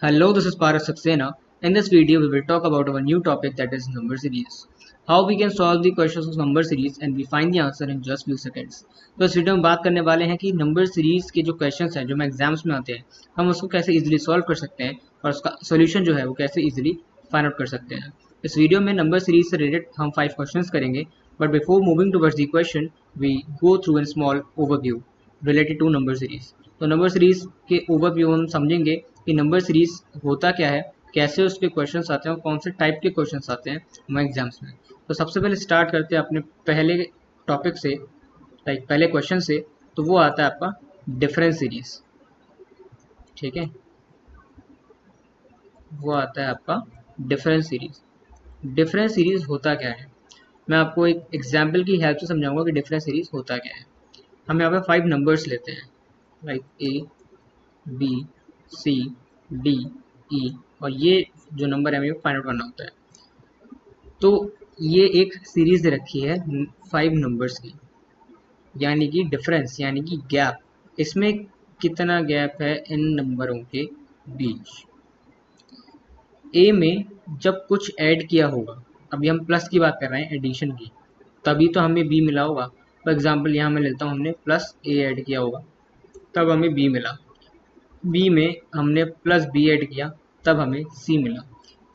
Hello, this is Paras Saxena. In this video, we will talk about our new topic that is number series. How we can solve the questions of number series and we find the answer in just few seconds. तो इस video में बात करने वाले हैं कि number series के जो क्वेश्चंस हैं जो हमें एग्जाम्स में आते हैं हम उसको कैसे इजीली सॉल्व कर सकते हैं और उसका सोल्यूशन जो है वो कैसे इजीली फाइंड आउट कर सकते हैं। इस वीडियो में नंबर सीरीज से रिलेटेड हम 5 क्वेश्चंस करेंगे, but before moving towards the question we go through an small overview related to number series. तो नंबर सीरीज के ओवरव्यू हम समझेंगे कि नंबर सीरीज होता क्या है, कैसे उसके क्वेश्चंस आते हैं और कौन से टाइप के क्वेश्चंस आते हैं हमारे एग्जाम्स में। तो सबसे पहले स्टार्ट करते हैं अपने पहले टॉपिक से, लाइक पहले क्वेश्चन से। तो वो आता है आपका डिफरेंस सीरीज। ठीक है, वो आता है आपका डिफरेंस सीरीज। डिफरेंस सीरीज होता क्या है, मैं आपको एक एग्जाम्पल की हेल्प से समझाऊंगा कि डिफरेंस सीरीज होता क्या है। हम यहाँ पे 5 नंबर्स लेते हैं, like A B C D E, और ये जो नंबर है हमें फाइंड आउट करना होता है। तो ये एक सीरीज दे रखी है 5 नंबर्स की, यानी कि डिफरेंस यानी कि गैप, इसमें कितना गैप है इन नंबरों के बीच। ए में जब कुछ ऐड किया होगा, अभी हम प्लस की बात कर रहे हैं, एडिशन की, तभी तो हमें बी मिला होगा। फॉर एग्जाम्पल यहाँ मैं लेता हूँ, हमने प्लस ए ऐड किया होगा तब हमें बी मिला। बी में हमने प्लस बी ऐड किया तब हमें सी मिला।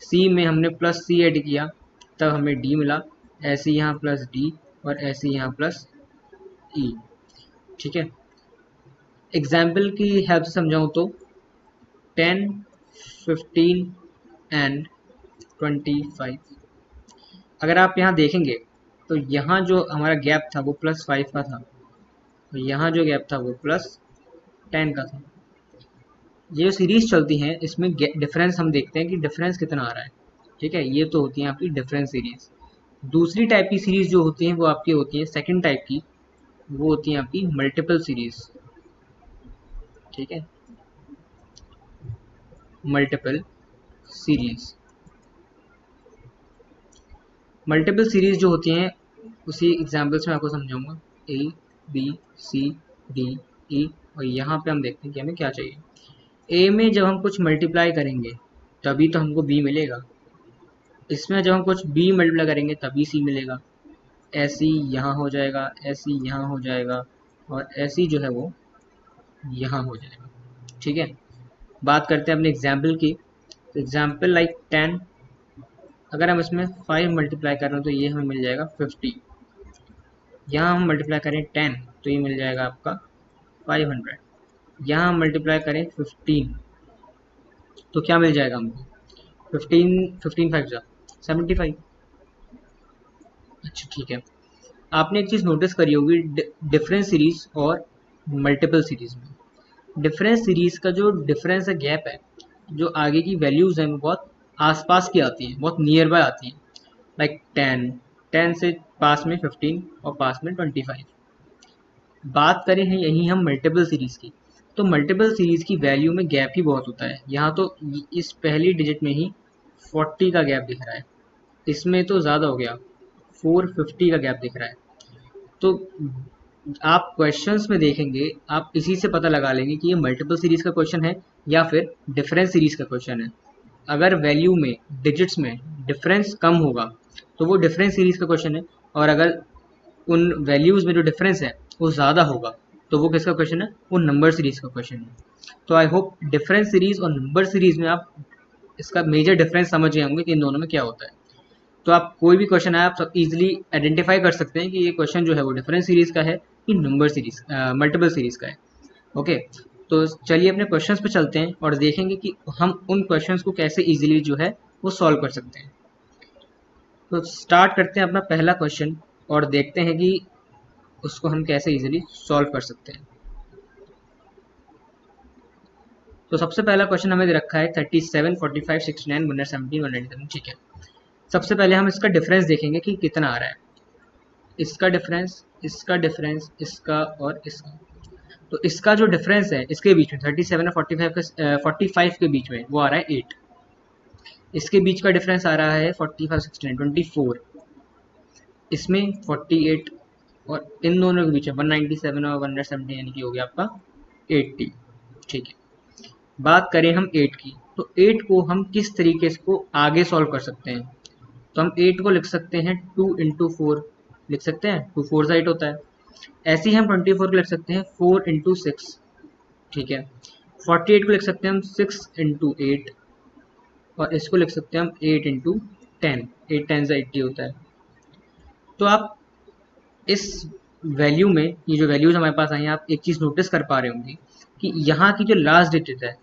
सी में हमने प्लस सी ऐड किया तब हमें डी मिला। ऐसे यहाँ प्लस डी और ऐसे यहाँ प्लस ई। ठीक है, एग्जाम्पल की हेल्प से समझाऊँ तो 10, 15 एंड 25। अगर आप यहाँ देखेंगे तो यहाँ जो हमारा गैप था वो +5 का था, और यहाँ जो गैप था वो +10 का था। ये सीरीज चलती हैं, इसमें डिफरेंस हम देखते हैं कि डिफरेंस कितना आ रहा है। ठीक है, ये तो होती है आपकी डिफरेंस सीरीज। दूसरी टाइप की सीरीज जो होती हैं वो आपकी होती है सेकंड टाइप की, वो होती है आपकी मल्टीपल सीरीज। ठीक है, मल्टीपल सीरीज। मल्टीपल सीरीज जो होती हैं उसी एग्जाम्पल से मैं आपको समझाऊंगा। ए बी सी डी ई, और यहाँ पे हम देखते हैं कि हमें क्या चाहिए। ए में जब हम कुछ मल्टीप्लाई करेंगे तभी तो हमको बी मिलेगा। इसमें जब हम कुछ बी मल्टीप्लाई करेंगे तभी सी मिलेगा। ऐसी यहाँ हो जाएगा, ऐसी यहाँ हो जाएगा, और ऐसी जो है वो यहाँ हो जाएगा। ठीक है, बात करते हैं अपने एग्जाम्पल की। तो एग्जाम्पल लाइक 10, अगर हम इसमें 5 मल्टीप्लाई कर रहे हैं तो ये हमें मिल जाएगा 50। यहाँ हम मल्टीप्लाई करें 10 तो ये मिल जाएगा आपका 500। यहाँ हम मल्टीप्लाई करें 15 तो क्या मिल जाएगा हमको, 15 5 जा 75। अच्छा ठीक है, आपने एक चीज़ नोटिस करी होगी डिफरेंस सीरीज और मल्टीपल सीरीज में। डिफरेंस सीरीज का जो डिफरेंस है, गैप है, जो आगे की वैल्यूज़ हैं वो बहुत आसपास की आती हैं, बहुत नियर बाय आती हैं। लाइक 10 से पास में 15 और पास में 25। बात करें हैं यहीं हम मल्टीपल सीरीज की, तो मल्टीपल सीरीज की वैल्यू में गैप ही बहुत होता है। यहाँ तो इस पहली डिजिट में ही 40 का गैप दिख रहा है, इसमें तो ज़्यादा हो गया, 450 का गैप दिख रहा है। तो आप क्वेश्चंस में देखेंगे, आप इसी से पता लगा लेंगे कि ये मल्टीपल सीरीज का क्वेश्चन है या फिर डिफरेंस सीरीज का क्वेश्चन है। अगर वैल्यू में, डिजिट्स में डिफरेंस कम होगा तो वो डिफरेंस सीरीज का क्वेश्चन है, और अगर उन वैल्यूज़ में जो डिफरेंस है वो ज़्यादा होगा तो वो किसका क्वेश्चन है, वो नंबर सीरीज का क्वेश्चन है। तो आई होप डिफरेंस सीरीज और नंबर सीरीज में आप इसका मेजर डिफरेंस समझ गए होंगे कि इन दोनों में क्या होता है। तो आप कोई भी क्वेश्चन आए आप सब इजीली आइडेंटिफाई कर सकते हैं कि ये क्वेश्चन जो है वो डिफरेंस सीरीज का है कि नंबर सीरीज मल्टीपल सीरीज का है। ओके, तो चलिए अपने क्वेश्चंस पे चलते हैं और देखेंगे कि हम उन क्वेश्चंस को कैसे इजीली जो है वो सॉल्व कर सकते हैं। तो स्टार्ट करते हैं अपना पहला क्वेश्चन और देखते हैं कि उसको हम कैसे इजीली सॉल्व कर सकते हैं। तो सबसे पहला क्वेश्चन हमें दे रखा है 37, 45, 69, 117, 197। ठीक है, सबसे पहले हम इसका डिफरेंस देखेंगे कि कितना आ रहा है। इसका डिफरेंस, इसका डिफरेंस, इसका और इसका। तो इसका जो डिफरेंस है इसके बीच में 37 और 45 के बीच में वो आ रहा है 8। इसके बीच का डिफरेंस आ रहा है 45, 69, 24। इसमें 48, और इन दोनों के बीच में 197 और 170, यानी कि हो गया आपका 80। ठीक है, बात करें हम 8 की, तो 8 को हम किस तरीके से को आगे सॉल्व कर सकते हैं? तो हम 8 को लिख सकते हैं 2 इंटू 4 लिख सकते हैं, 2 4 8 होता है। ऐसे ही हम 24 को लिख सकते हैं 4 इंटू 6, ठीक है। 48 को लिख सकते हैं हम 6 इंटू 8, और इसको लिख सकते हैं हम 8 इंटू 10, 8 10 80 होता है। तो आप इस वैल्यू में, ये जो वैल्यूज हमारे पास आई हैं, आप एक चीज़ नोटिस कर पा रहे होंगे कि यहाँ की जो लास्ट डिजिट है,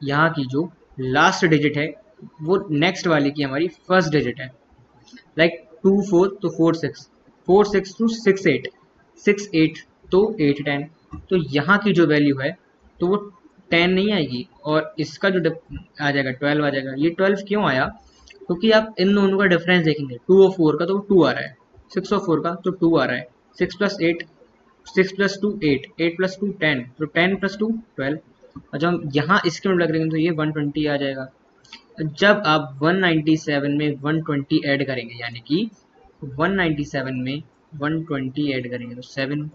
यहाँ की जो लास्ट डिजिट है वो नेक्स्ट वाले की हमारी फर्स्ट डिजिट है। लाइक 2 4 तो 4 6, 4 6 टू 6 8, 6 8 तो 8 10। तो यहाँ की जो वैल्यू है तो वो 10 नहीं आएगी, और इसका जो आ जाएगा 12 आ जाएगा। ये 12 क्यों आया? क्योंकि आप इन दोनों का डिफरेंस देखेंगे, 2 और 4 का तो 2 आ रहा है, 6 और 4 का तो 2 आ रहा है। 6 प्लस 8, 6 प्लस 2 8, 8 प्लस 2 10, तो 10 प्लस 2 12। और जब हम यहाँ इसके में लग रहे हैं तो ये 120 आ जाएगा। जब आप 197 में 120 ऐड करेंगे, यानी कि 197 में 120 ऐड करेंगे तो 7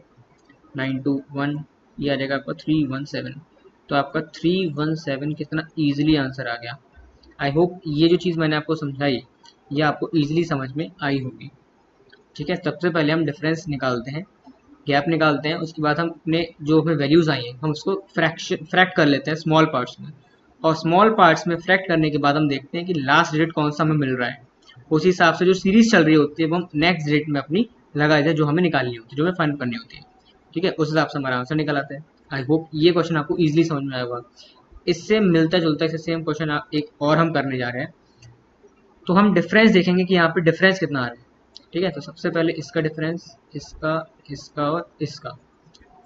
9 2 1, ये आ जाएगा आपका 317। तो आपका 317 कितना इजीली आंसर आ गया। आई होप ये जो चीज़ मैंने आपको समझाई ये आपको इजीली समझ में आई होगी। ठीक है, सबसे पहले हम डिफरेंस निकालते हैं, गैप निकालते हैं, उसके बाद हम अपने जो हमें वैल्यूज़ आई हैं हम उसको फ्रैक्ट कर लेते हैं स्मॉल पार्ट्स में, और स्मॉल पार्ट्स में फ्रैक्ट करने के बाद हम देखते हैं कि लास्ट डिजिट कौन सा हमें मिल रहा है। उसी हिसाब से जो सीरीज चल रही होती है वो हम नेक्स्ट डिजिट में अपनी लगा देते हैं, जो हमें निकालनी होती है, जो हमें फाइंड करनी होती है। ठीक है, उस हिसाब से हमारा आंसर निकल आता है। आई होप ये क्वेश्चन आपको ईजिली समझ में आया होगा। इससे मिलता जुलता इससे सेम क्वेश्चन एक और हम करने जा रहे हैं। तो हम डिफरेंस देखेंगे कि यहाँ पे डिफरेंस कितना आ रहा है। ठीक है, तो सबसे पहले इसका डिफरेंस, इसका, इसका और इसका,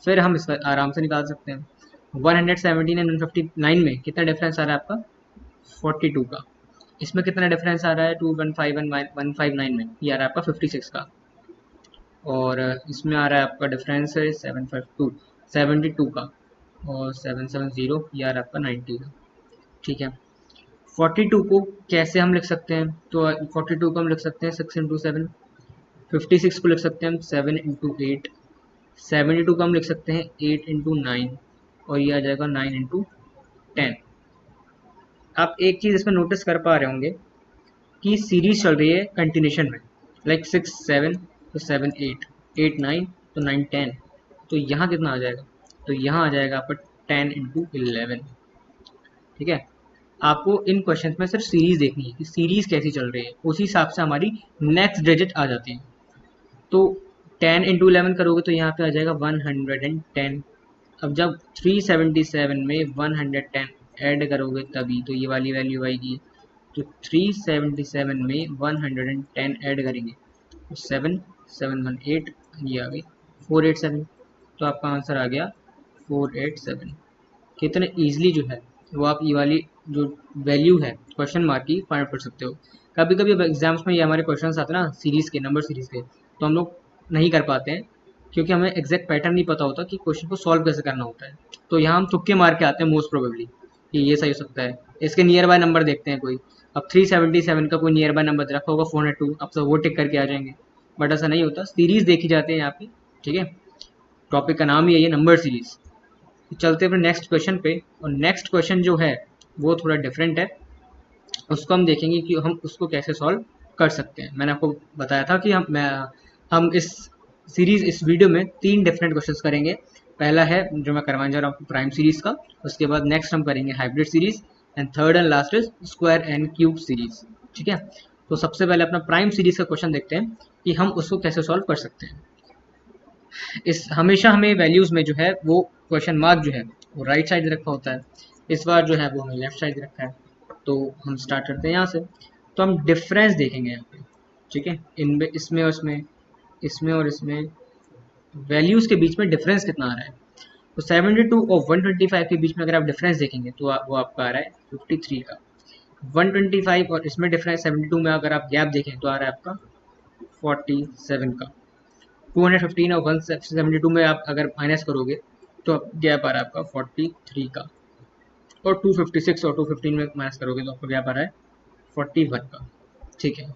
फिर हम इसका आराम से निकाल सकते हैं। 117 एंड 159 में कितना डिफरेंस आ रहा है आपका? 42 का। इसमें कितना डिफरेंस आ रहा है? 215 एंड 159 में, ये आ रहा है आपका 56 का। और इसमें आ रहा है आपका डिफरेंस है 752 72 का, और 770 ये आ रहा है आपका 90 का। ठीक है, 42 को कैसे हम लिख सकते हैं? तो 42 को हम लिख सकते हैं 6 इंटू 7। 56 को लिख सकते हैं हम 7 इंटू 8। 72 को हम लिख सकते हैं 8 इंटू 9, और ये आ जाएगा 9 इंटू 10। आप एक चीज़ इसमें नोटिस कर पा रहे होंगे कि सीरीज चल रही है कंटिन्यूशन में, लाइक 6 7 तो 7 8, 8 9 तो 9 10। तो यहाँ कितना आ जाएगा? तो यहाँ आ जाएगा आपका 10 इंटू 11। ठीक है, आपको इन क्वेश्चन में सिर्फ सीरीज देखनी है कि सीरीज कैसी चल रही है, उसी हिसाब से हमारी नेक्स्ट डिजिट आ जाती है। तो 10 इंटू 11 करोगे तो यहाँ पे आ जाएगा 110। अब जब 377 में 110 ऐड करोगे तभी तो ये वाली वैल्यू आएगी। तो 377 में 110 ऐड करेंगे तो 7 718, ये आ गई 487। तो आपका आंसर आ गया 487। कितने ईजिली जो है वो आप ये वाली जो वैल्यू है क्वेश्चन मार्क की फाइंड कर सकते हो। कभी कभी अब एग्जाम्स में ये हमारे क्वेश्चन आते हैं ना सीरीज़ के, नंबर सीरीज़ के, तो हम लोग नहीं कर पाते हैं क्योंकि हमें एग्जैक्ट पैटर्न नहीं पता होता कि क्वेश्चन को सॉल्व कैसे करना होता है। तो यहाँ हम तुक्के मार के आते हैं मोस्ट प्रोबेबली कि ये सही हो सकता है। इसके नियर बाय नंबर देखते हैं कोई, अब 377 का कोई नियर बाय नंबर रखा होगा 402, अब सब वो टिक करके आ जाएंगे, बट ऐसा नहीं होता, सीरीज़ देखी जाती है यहाँ पे। ठीक है, टॉपिक का नाम ही है ये नंबर सीरीज़। चलते हैं नेक्स्ट क्वेश्चन पे, और नेक्स्ट क्वेश्चन जो है वो थोड़ा डिफरेंट है, उसको हम देखेंगे कि हम उसको कैसे सॉल्व कर सकते हैं। मैंने आपको बताया था कि हम इस सीरीज, इस वीडियो में 3 डिफरेंट क्वेश्चंस करेंगे। पहला है जो मैं करवाने जा रहा हूँ प्राइम सीरीज का, उसके बाद नेक्स्ट हम करेंगे hybrid series, and third and last is square and cube series. ठीक है, तो सबसे पहले अपना प्राइम सीरीज का क्वेश्चन देखते हैं कि हम उसको कैसे सॉल्व कर सकते हैं। इस हमेशा हमें वैल्यूज में जो है वो क्वेश्चन मार्क जो है वो राइट साइड रखा होता है, इस बार जो है वो हमें लेफ्ट साइड रखा है। तो हम स्टार्ट करते हैं यहाँ से। तो हम डिफरेंस देखेंगे यहाँ पे। ठीक है, इनमें, इसमें और इसमें, इसमें और इसमें वैल्यूज के बीच में डिफरेंस कितना आ रहा है। तो 72 और 125 के बीच में अगर आप डिफरेंस देखेंगे तो वो आपका आ रहा है 53 का। 125 और इसमें डिफरेंस 72 में अगर आप गैप देखें तो आ रहा है आपका 47 का। 215 और 172 में आप अगर माइनस करोगे तो गैप आ रहा है आपका 43 का, और 256 और 215 में माइनस करोगे तो आपका गैप आ रहा है 41 का। ठीक है,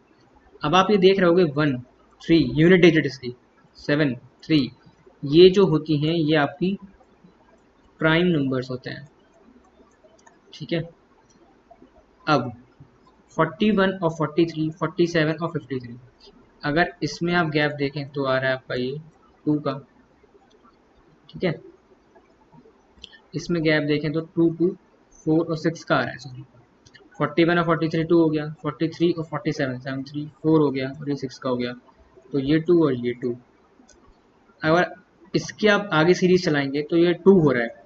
अब आप ये देख रहे होगे 1 3 यूनिट डिजिट इसकी, 7 3, ये जो होती हैं ये आपकी प्राइम नंबर्स होते हैं। ठीक है, अब 41 और 43, 47 और 53, अगर इसमें आप गैप देखें तो आ रहा है आपका ये 2 का, ठीक है। इसमें गैप देखें तो 2 2 4 और 6 का आ रहा है, सॉरी 41 और 43 2 हो गया, 43 और 47 73 4 हो गया, और ये 6 का हो गया, तो ये 2 और ये 2। अगर इसके आप आगे सीरीज चलाएंगे तो ये 2 हो रहा है,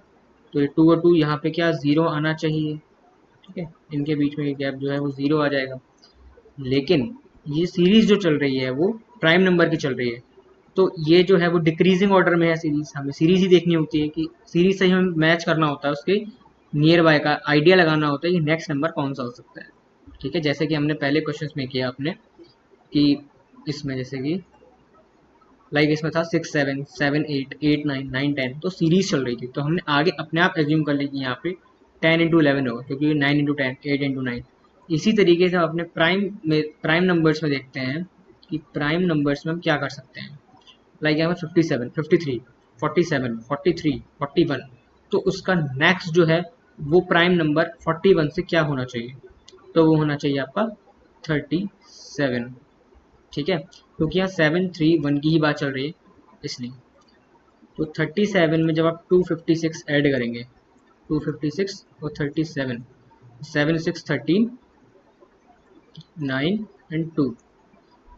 तो ये 2 और 2 यहाँ पे क्या 0 आना चाहिए, ठीक है। इनके बीच में ये गैप जो है वो 0 आ जाएगा। लेकिन ये सीरीज जो चल रही है वो प्राइम नंबर की चल रही है, तो ये जो है वो डिक्रीजिंग ऑर्डर में है सीरीज। हमें सीरीज ही देखनी होती है कि सीरीज से ही हमें मैच करना होता है, उसके नियर बाय का आइडिया लगाना होता है कि नेक्स्ट नंबर कौन सा हो सकता है, ठीक है। जैसे कि हमने पहले क्वेश्चन में किया आपने कि इसमें जैसे कि लाइक इसमें था 6 7 7 8 8 9 9 10, तो सीरीज चल रही थी, तो हमने आगे अपने आप एज्यूम कर ली कि यहाँ पे 10 इंटू 11 होगा, क्योंकि 9 इंटू 10 8 इंटू 9। इसी तरीके से हम अपने प्राइम नंबर्स में देखते हैं कि प्राइम नंबर्स में हम क्या कर सकते हैं। लाइक यहाँ पे 57 53 47 43 41, तो उसका नेक्स्ट जो है वो प्राइम नंबर 41 से क्या होना चाहिए, तो वो होना चाहिए आपका 37, ठीक है। क्योंकि यहाँ 7 3 1 की ही बात चल रही है इसलिए। तो 37 में जब आप 256 ऐड करेंगे, 256 और 37, 7 6 13 9 एंड 2,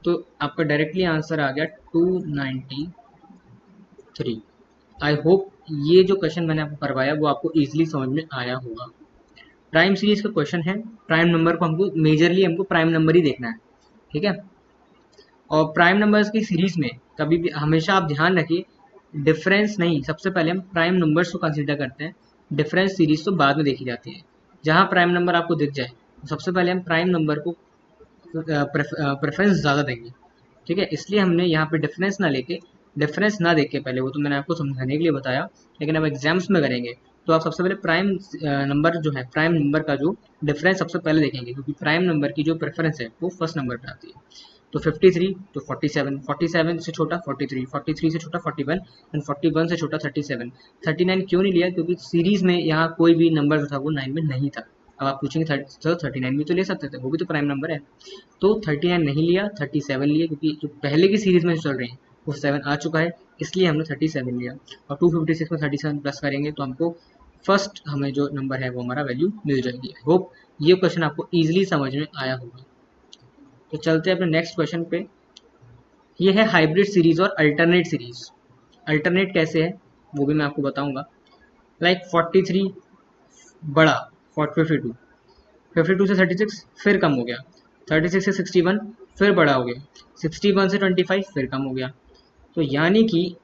तो आपका डायरेक्टली आंसर आ गया 293। आई होप ये जो क्वेश्चन मैंने आपको करवाया वो आपको इजीली समझ में आया होगा। प्राइम सीरीज का क्वेश्चन है, प्राइम नंबर को हमको मेजरली हमको प्राइम नंबर ही देखना है, ठीक है। और प्राइम नंबर्स की सीरीज में कभी भी हमेशा आप ध्यान रखिए, डिफरेंस नहीं, सबसे पहले हम प्राइम नंबर्स को कंसीडर करते हैं, डिफरेंस सीरीज तो बाद में देखी जाती है। जहाँ प्राइम नंबर आपको दिख जाए तो सबसे पहले हम प्राइम नंबर को प्रेफरेंस ज़्यादा देंगे, ठीक है। इसलिए हमने यहाँ पे डिफरेंस ना देख के पहले, वो तो मैंने आपको समझाने के लिए बताया, लेकिन अब एग्जाम्स में करेंगे तो आप सबसे पहले प्राइम नंबर जो है, प्राइम नंबर का जो डिफरेंस सबसे पहले देखेंगे, क्योंकि प्राइम नंबर की जो प्रेफरेंस है वो फर्स्ट नंबर पे आती है। तो 53 तो 47, 47 से छोटा 43, 43 से छोटा 41 एंड 41 से छोटा 37। 39 क्यों नहीं लिया, क्योंकि सीरीज में यहाँ कोई भी नंबर जो था वो 9 में नहीं था। अब आप पूछेंगे सर 39 भी तो ले सकते थे, वो भी तो प्राइम नंबर है। तो 39 नहीं लिया, 37 लिया, क्योंकि जो पहले की सीरीज में जो चल रही है वो 7 आ चुका है, इसलिए हमने 37 लिया। और 256 में 37 प्लस करेंगे तो हमको फर्स्ट हमें जो नंबर है वो हमारा वैल्यू मिल जाएगी। आई होप ये क्वेश्चन आपको ईजिली समझ में आया होगा। तो चलते हैं अपने नेक्स्ट क्वेश्चन पे। ये है हाइब्रिड सीरीज और अल्टरनेट सीरीज। अल्टरनेट कैसे है वो भी मैं आपको बताऊंगा। लाइक 43 बड़ा 52, 52 से 36 फिर कम हो गया, 36 से 61 फिर बड़ा हो गया, 61 से 25 फिर कम हो गया। तो यानी कि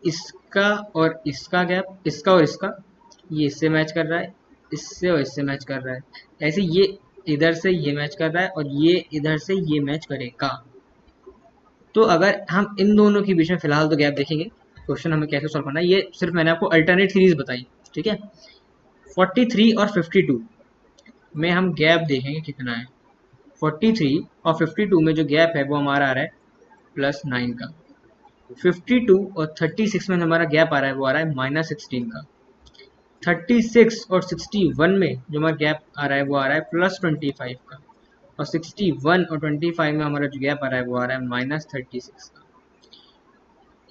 इसका और इसका गैप, इसका और इसका, ये इससे मैच कर रहा है, इससे और इससे मैच कर रहा है, ऐसे ये इधर से ये मैच कर रहा है और ये इधर से ये मैच करेगा। तो अगर हम इन दोनों के बीच में फिलहाल तो गैप देखेंगे, क्वेश्चन हमें कैसे सॉल्व करना है, ये सिर्फ मैंने आपको अल्टरनेट सीरीज बताई, ठीक है। 43 और 52 में हम गैप देखेंगे कितना है। 43 और 52 में जो गैप है वो हमारा आ रहा है +9 का। 52 और 36 में हमारा गैप आ रहा है वो आ रहा है -16 का। 36 और 61 में जो हमारा गैप आ रहा है वो आ रहा है +25 का। और 61 और 25 में हमारा जो गैप आ रहा है वो आ रहा है -36 का।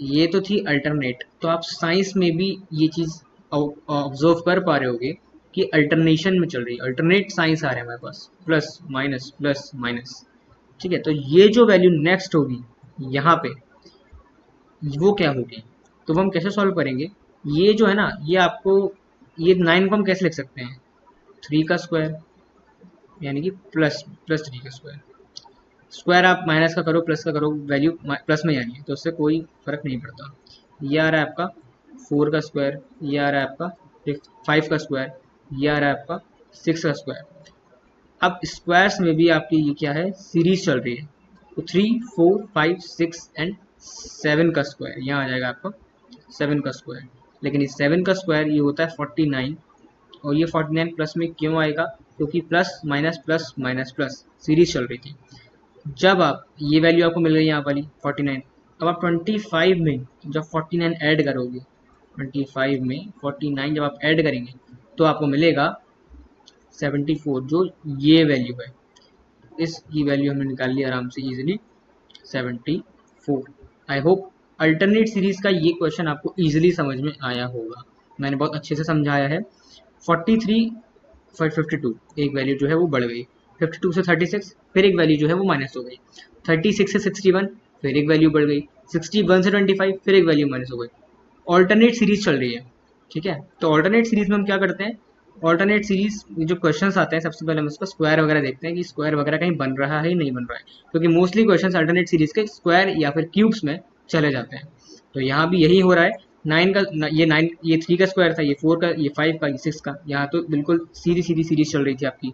ये तो थी अल्टरनेट। तो आप साइंस में भी ये चीज़ ऑब्जर्व कर पा रहे होगे कि अल्टरनेशन में चल रही है, अल्टरनेट साइंस आ रहे हैं हमारे पास, प्लस माइनस, ठीक है। तो ये जो वैल्यू नेक्स्ट होगी यहाँ पे वो क्या होगी, तो वो हम कैसे सॉल्व करेंगे। ये जो है ना, ये आपको, ये 9 को हम कैसे लिख सकते हैं, 3 का स्क्वायर, यानी कि प्लस प्लस 3 का स्क्वायर। स्क्वायर आप माइनस का करो प्लस का करो, वैल्यू प्लस में ही आनी है, तो उससे कोई फर्क नहीं पड़ता। ये आ रहा है आपका 4 का स्क्वायर, ये आ रहा है आपका 5 का स्क्वायर, ये आ रहा है आपका 6 का स्क्वायर। अब स्क्वायर्स में भी आपकी ये क्या है, सीरीज चल रही है, तो 3 4 5 6 एंड 7 का स्क्वायर यहाँ आ जाएगा आपका 7 का स्क्वायर। लेकिन इस 7 का स्क्वायर ये होता है 49, और ये 49 प्लस में क्यों आएगा, क्योंकि प्लस माइनस प्लस सीरीज चल रही थी। जब आप ये वैल्यू आपको मिल गई यहाँ वाली 49, अब आप 25 में जब 49 ऐड करोगे, 25 में 49 जब आप ऐड करेंगे तो आपको मिलेगा 74 जो ये वैल्यू है, इसकी वैल्यू हमने निकाल ली आराम से easily 74। I hope alternate series का ये क्वेश्चन आपको इजीली समझ में आया होगा, मैंने बहुत अच्छे से समझाया है। 43 फिर 52 एक वैल्यू जो है वो बढ़ गई, 52 से 36 फिर एक वैल्यू जो है वो माइनस हो गई, 36 से 61 फिर एक वैल्यू बढ़ गई, 61 से 25 फिर एक वैल्यू माइनस हो गई। ऑल्टरनेट सीरीज चल रही है, ठीक है। तो ऑल्टरनेट सीरीज में हम क्या करते हैं, ऑल्टरनेट सीरीज जो क्वेश्चंस आते हैं सबसे पहले हम उसका स्क्वायर वगैरह देखते हैं कि स्क्वायर वगैरह कहीं बन रहा है नहीं बन रहा है, क्योंकि मोस्टली क्वेश्चंस अल्टरनेट सीरीज के स्क्वायर या फिर क्यूब्स में चले जाते हैं। तो यहाँ भी यही हो रहा है, 9 का ये 9, ये 3 का स्क्वायर था, ये 4 का, ये 5 का, ये 6 का, यहाँ तो बिल्कुल सीधी सीधी सीरीज चल रही थी आपकी,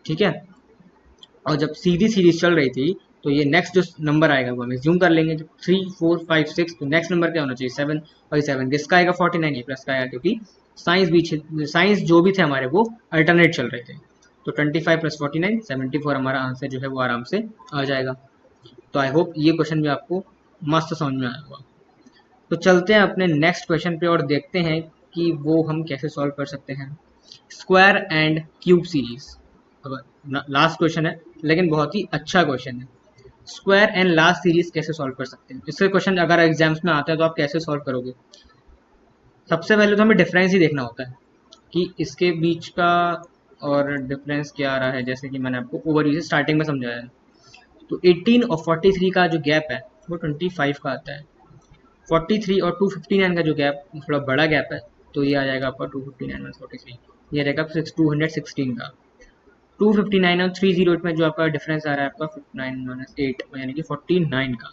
ठीक है। और जब सीधी सीरीज चल रही थी तो ये नेक्स्ट जो नंबर आएगा वो हम एज्यूम कर लेंगे, जब 3 4 5 6 तो नेक्स्ट नंबर क्या होना चाहिए 7, और 7 किसका आएगा 49, ये प्लस का आएगा, क्योंकि साइंस जो भी थे हमारे वो अल्टरनेट चल रहे थे। तो 25 प्लस 49 74 हमारा आंसर जो है वो आराम से आ जाएगा। तो आई होप ये क्वेश्चन भी आपको मस्त समझ में आया होगा। तो चलते हैं अपने नेक्स्ट क्वेश्चन पे और देखते हैं कि वो हम कैसे सॉल्व कर सकते हैं। स्क्वायर एंड क्यूब सीरीज, अब लास्ट क्वेश्चन है लेकिन बहुत ही अच्छा क्वेश्चन है। स्क्वायर एंड लास्ट सीरीज कैसे सॉल्व कर सकते हैं, इससे क्वेश्चन अगर एग्जाम्स में आता है तो आप कैसे सॉल्व करोगे। सबसे पहले तो हमें डिफरेंस ही देखना होता है कि इसके बीच का और डिफरेंस क्या आ रहा है, जैसे कि मैंने आपको ओवरव्यू से स्टार्टिंग में समझाया है। तो 18 और 43 का जो गैप है वो 25 का आता है। 43 और 259 का जो गैप थोड़ा बड़ा गैप है, तो ये आ जाएगा आपका 259 माइनस 43, ये रहेगा 216 का। 259 और 308 में जो आपका डिफरेंस आ रहा है आपका 59 माइनस 8 यानी कि 49 का,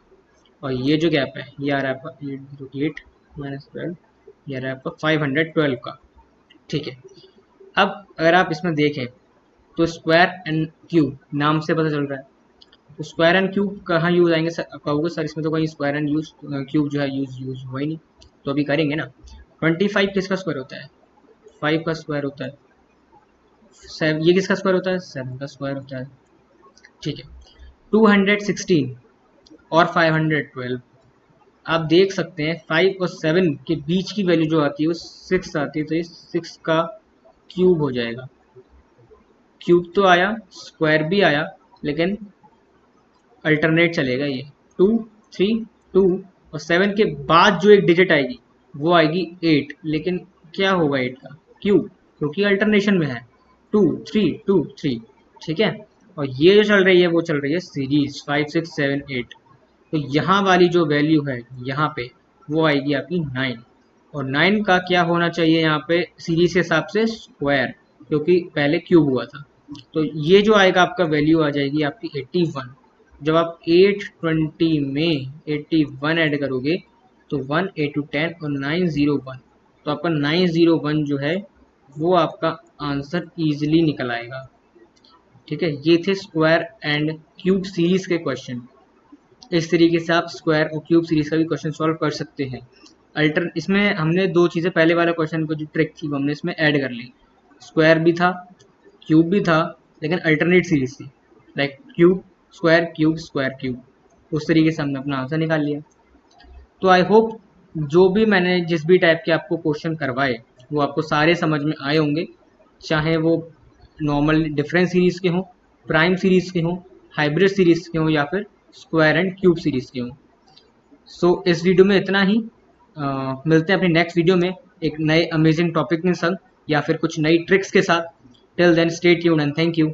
और ये जो गैप है ये आ रहा है आपका 8 माइनस 12, ये आ रहा है आपका 512 का, ठीक है। अब अगर आप इसमें देखें तो स्क्वायर एंड क्यूब नाम से पता चल रहा है, तो स्क्वायर एंड क्यूब कहाँ यूज आएंगे सर, आप कहोगे सर इसमें तो कोई स्क्वायर एंड यूज क्यूब जो है यूज हुआ ही नहीं, तो अभी करेंगे ना। 25 किसका स्क्वायर होता है 5 का स्क्वायर होता है, ये किसका स्क्वायर होता है 7 का स्क्वायर होता है, ठीक है। 216 और 512 आप देख सकते हैं 5 और 7 के बीच की वैल्यू जो आती है वो 6 आती है, तो ये 6 का क्यूब हो जाएगा। क्यूब तो आया, स्क्वायर भी आया, लेकिन अल्टरनेट चलेगा ये 2 3 2 और 7 के बाद जो एक डिजिट आएगी वो आएगी 8, लेकिन क्या होगा 8 का क्यूब, क्योंकि अल्टरनेशन में है 2 3 2 3, ठीक है। और ये जो चल रही है वो चल रही है सीरीज 5 6 7 8, तो यहाँ वाली जो वैल्यू है यहाँ पे वो आएगी आपकी 9, और 9 का क्या होना चाहिए यहाँ पे सीरीज के हिसाब से स्क्वायर, क्योंकि पहले क्यूब हुआ था। तो ये जो आएगा आपका वैल्यू आ जाएगी आपकी 81। जब आप 820 में 81 ऐड करोगे तो 1 8 10 और 901, तो आपका 901 जो है वो आपका आंसर इजीली निकल आएगा, ठीक है। ये थे स्क्वायर एंड क्यूब सीरीज के क्वेश्चन। इस तरीके से आप स्क्वायर और क्यूब सीरीज का भी क्वेश्चन सॉल्व कर सकते हैं। इसमें हमने दो चीज़ें, पहले वाले क्वेश्चन को जो ट्रिक थी वो हमने इसमें ऐड कर ली, स्क्वायर भी था क्यूब भी था, लेकिन अल्टरनेट सीरीज थी, लाइक क्यूब स्क्वायर क्यूब, उस तरीके से हमने अपना आंसर निकाल लिया। तो आई होप जो भी मैंने जिस भी टाइप के आपको क्वेश्चन करवाए वो आपको सारे समझ में आए होंगे, चाहे वो नॉर्मल डिफरेंस सीरीज के हों, प्राइम सीरीज के हों, हाइब्रिड सीरीज के हों, या फिर स्क्वायर एंड क्यूब सीरीज के हों। सो इस वीडियो में इतना ही, मिलते हैं अपनी नेक्स्ट वीडियो में एक नए अमेजिंग टॉपिक के संग या फिर कुछ नई ट्रिक्स के साथ। Till then stay tuned and thank you.